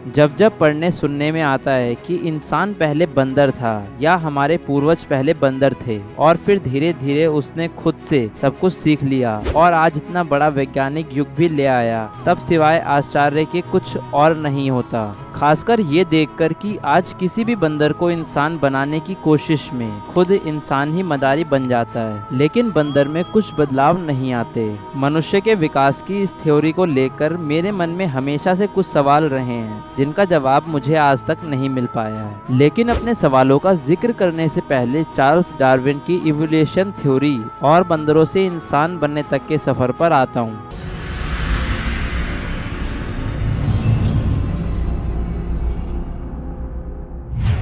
जब जब पढ़ने सुनने में आता है कि इंसान पहले बंदर था या हमारे पूर्वज पहले बंदर थे और फिर धीरे धीरे उसने खुद से सब कुछ सीख लिया और आज इतना बड़ा वैज्ञानिक युग भी ले आया, तब सिवाय आश्चर्य के कुछ और नहीं होता। खासकर ये देखकर कि आज किसी भी बंदर को इंसान बनाने की कोशिश में खुद इंसान ही मदारी बन जाता है, लेकिन बंदर में कुछ बदलाव नहीं आते। मनुष्य के विकास की इस थ्योरी को लेकर मेरे मन में हमेशा से कुछ सवाल रहे हैं जिनका जवाब मुझे आज तक नहीं मिल पाया है। लेकिन अपने सवालों का जिक्र करने से पहले चार्ल्स डार्विन की इवोल्यूशन थ्योरी और बंदरों से इंसान बनने तक के सफर पर आता हूँ।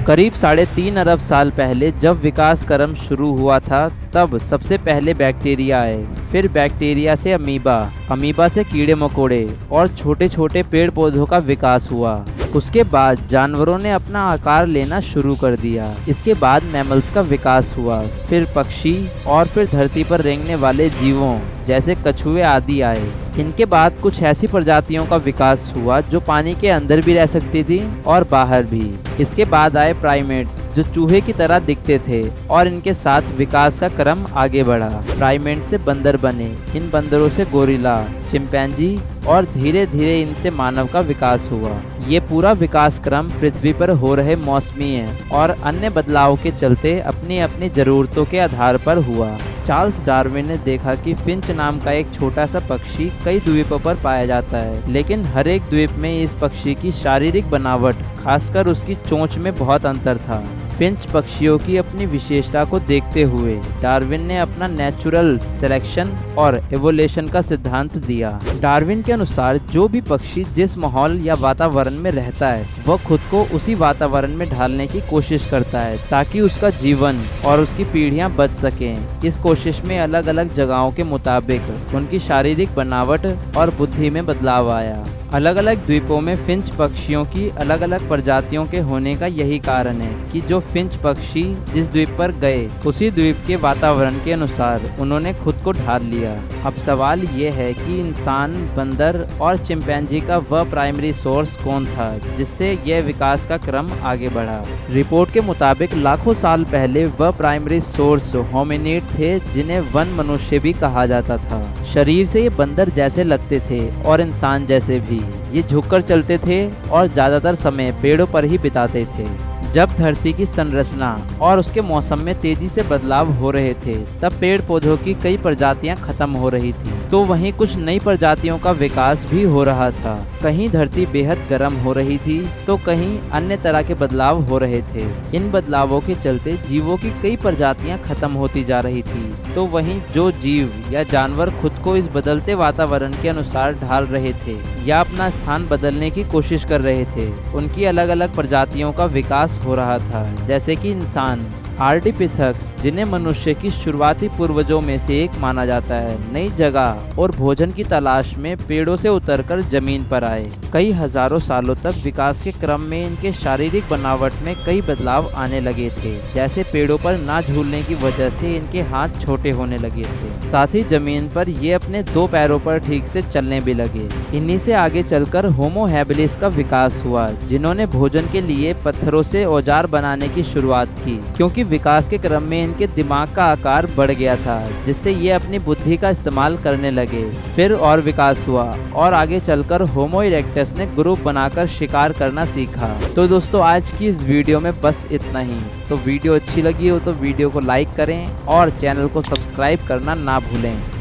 करीब 3.5 अरब साल पहले जब विकास क्रम शुरू हुआ था, तब सबसे पहले बैक्टीरिया आए, फिर बैक्टीरिया से अमीबा, अमीबा से कीड़े मकोड़े और छोटे छोटे पेड़ पौधों का विकास हुआ। उसके बाद जानवरों ने अपना आकार लेना शुरू कर दिया। इसके बाद मैमल्स का विकास हुआ, फिर पक्षी और फिर धरती पर रेंगने वाले जीवों जैसे कछुए आदि आए। इनके बाद कुछ ऐसी प्रजातियों का विकास हुआ जो पानी के अंदर भी रह सकती थी और बाहर भी। इसके बाद आए प्राइमेट्स जो चूहे की तरह दिखते थे और इनके साथ विकास का क्रम आगे बढ़ा। प्राइमेट से बंदर बने, इन बंदरों से गोरिल्ला, चिंपैंजी और धीरे धीरे इनसे मानव का विकास हुआ। ये पूरा विकास क्रम पृथ्वी पर हो रहे मौसमी और अन्य बदलाव के चलते अपनी अपनी जरूरतों के आधार पर हुआ। चार्ल्स डार्विन ने देखा कि फिंच नाम का एक छोटा सा पक्षी कई द्वीपों पर पाया जाता है, लेकिन हर एक द्वीप में इस पक्षी की शारीरिक बनावट, खासकर उसकी चोंच में बहुत अंतर था। फिंच पक्षियों की अपनी विशेषता को देखते हुए डार्विन ने अपना नेचुरल सिलेक्शन और एवोल्यूशन का सिद्धांत दिया। डार्विन के अनुसार जो भी पक्षी जिस माहौल या वातावरण में रहता है वह खुद को उसी वातावरण में ढालने की कोशिश करता है ताकि उसका जीवन और उसकी पीढ़ियां बच सकें। इस कोशिश में अलग अलग जगहों के मुताबिक उनकी शारीरिक बनावट और बुद्धि में बदलाव आया। अलग अलग द्वीपों में फिंच पक्षियों की अलग अलग प्रजातियों के होने का यही कारण है कि जो फिंच पक्षी जिस द्वीप पर गए उसी द्वीप के वातावरण के अनुसार उन्होंने खुद को ढाल लिया। अब सवाल ये है कि इंसान, बंदर और चिंपैंजी का वह प्राइमरी सोर्स कौन था जिससे यह विकास का क्रम आगे बढ़ा। रिपोर्ट के मुताबिक लाखों साल पहले वह प्राइमरी सोर्स होमिनिड थे जिन्हें वन मनुष्य भी कहा जाता था। शरीर से ये बंदर जैसे लगते थे और इंसान जैसे भी। ये झुककर चलते थे और ज्यादातर समय पेड़ों पर ही बिताते थे। जब धरती की संरचना और उसके मौसम में तेजी से बदलाव हो रहे थे, तब पेड़ पौधों की कई प्रजातियां खत्म हो रही थी, तो वहीं कुछ नई प्रजातियों का विकास भी हो रहा था। कहीं धरती बेहद गर्म हो रही थी, तो कहीं अन्य तरह के बदलाव हो रहे थे। इन बदलावों के चलते जीवों की कई प्रजातियां खत्म होती जा रही थी, तो वहीं जो जीव या जानवर खुद को इस बदलते वातावरण के अनुसार ढाल रहे थे या अपना स्थान बदलने की कोशिश कर रहे थे, उनकी अलग अलग प्रजातियों का विकास हो रहा था, जैसे कि इंसान, आर्डिपिथेक्स जिन्हें मनुष्य की शुरुआती पूर्वजों में से एक माना जाता है, नई जगह और भोजन की तलाश में पेड़ों से उतरकर जमीन पर आए। कई हजारों सालों तक विकास के क्रम में इनके शारीरिक बनावट में कई बदलाव आने लगे थे, जैसे पेड़ों पर ना झूलने की वजह से इनके हाथ छोटे होने लगे थे। साथ ही जमीन पर ये अपने 2 पैरों पर ठीक से चलने भी लगे। इन्हीं से आगे चलकर होमो हैबिलिस का विकास हुआ, जिन्होंने भोजन के लिए पत्थरों से औजार बनाने की शुरुआत की, क्योंकि विकास के क्रम में इनके दिमाग का आकार बढ़ गया था, जिससे ये अपनी बुद्धि का इस्तेमाल करने लगे। फिर और विकास हुआ और आगे चलकर होमो इरेक्टस ने ग्रुप बनाकर शिकार करना सीखा। तो दोस्तों, आज की इस वीडियो में बस इतना ही। तो वीडियो अच्छी लगी हो तो वीडियो को लाइक करें और चैनल को सब्सक्राइब करना ना भूलें।